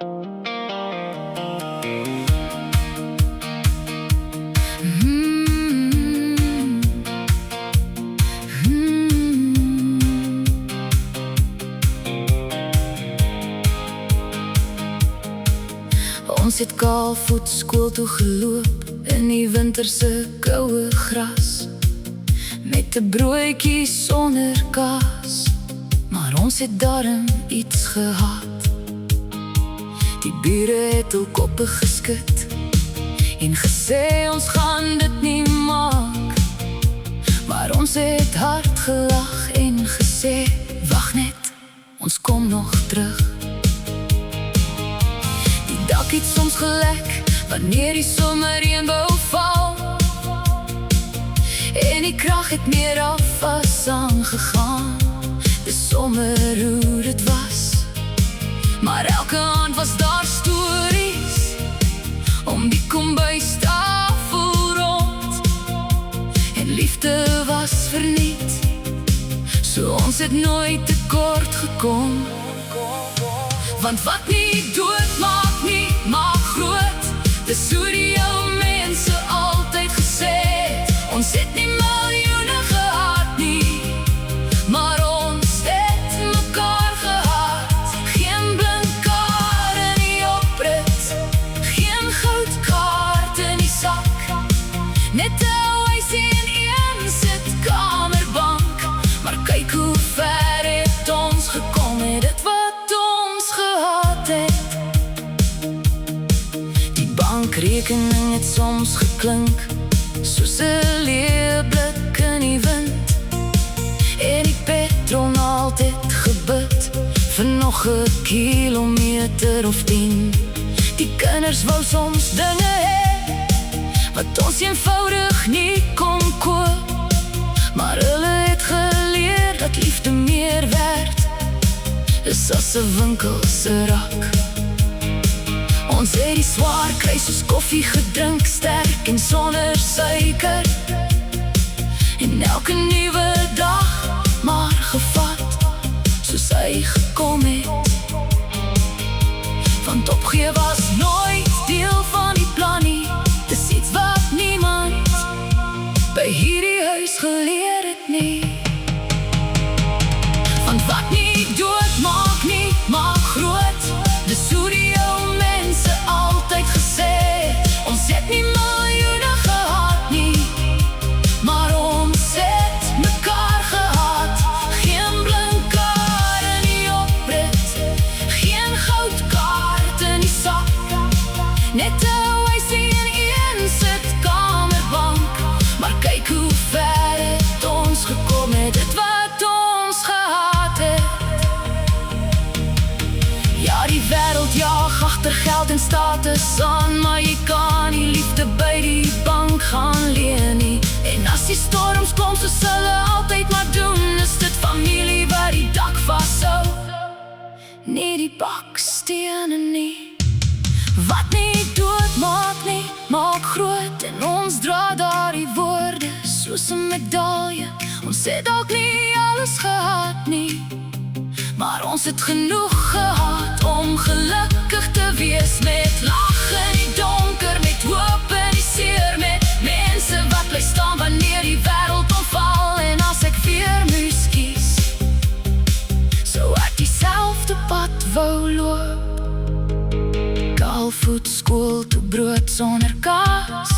Ons het kaalvoet skool toe geloop in die winterse koue gras, met 'n broodjie sonder kaas, maar ons het darm iets gehad. Die bure het hul koppe geskud en gesê ons gaan dit nie maak, maar ons het hard gelag en gesê wag net, ons kom nog terug. Die dak het soms gelek wanneer die somerreënboog val, en die krag het meer af as aangegaan. Dis sommer hoe dit was, maar elke aand was daar stories om die kombuistafel rond, en liefde was verniet, so ons het nooit tekort gekom. Want wat nie dood maak nie, maak groot. Dis hoe die ou mense altyd gesê het. Ons het nie miljoene gehad nie, maar ons het mekaar gehad. Geen blinkkaart in die oprit, geen goudkaart in die sak, net 'n huisie en een sitkamerbank. Maar kyk hoe ver het ons gekom met dit wat ons gehad het. Die bankrekening het soms geklink soos 'n leeblik in die wind, en die petrol altyd gebid vir nog 'n kilometer of 10. Die kinders wou soms dinge hê wat ons eenvoudig nie kon koop, maar hulle het geleer dat liefde meer werd is as 'n winkel se rak. Ons het die swaar kry soos koffie gedrink, sterk en sonder suiker, en elke nuwe dag maar gevat soos hy gekom het. Want opgee was nooit deel van die plan nie. Dis iets wat niemand by hierdie huis geleer het nie. Want wat nie dood maak nie, maak groot. Dis hoe die ou mense altyd gesê het. Ons het nie miljoene gehad nie, maar ons het mekaar gehad. Geen blinkkaart in die oprit, geen goudkaart in die sak, net 'n huisie en een sitkamerbank. Maar kyk hoe ver het ons gekom met dit wat ons gehad het. Ja, die wêreld jaag agter geld en status aan, maar jy kan nie liefde by die bank gaan leen nie. En as die storms kom soos hulle altyd maar doen, is dit familie wat die dak vashou, nie die bakstene nie. Wat nie dood maak nie, maak groot. En ons dra daardie woorde soos 'n medalje. Ons het dalk nie alles gehad nie, maar ons het genoeg gehad om gelukkig te wees. Met lag in die donker, met hoop in die seer, met mense wat bly staan wanneer die wêreld omval. En as ek weer moes kies, sou ek dieselfde pad wou loop. Kaalvoet skool toe, brood sonder kaas,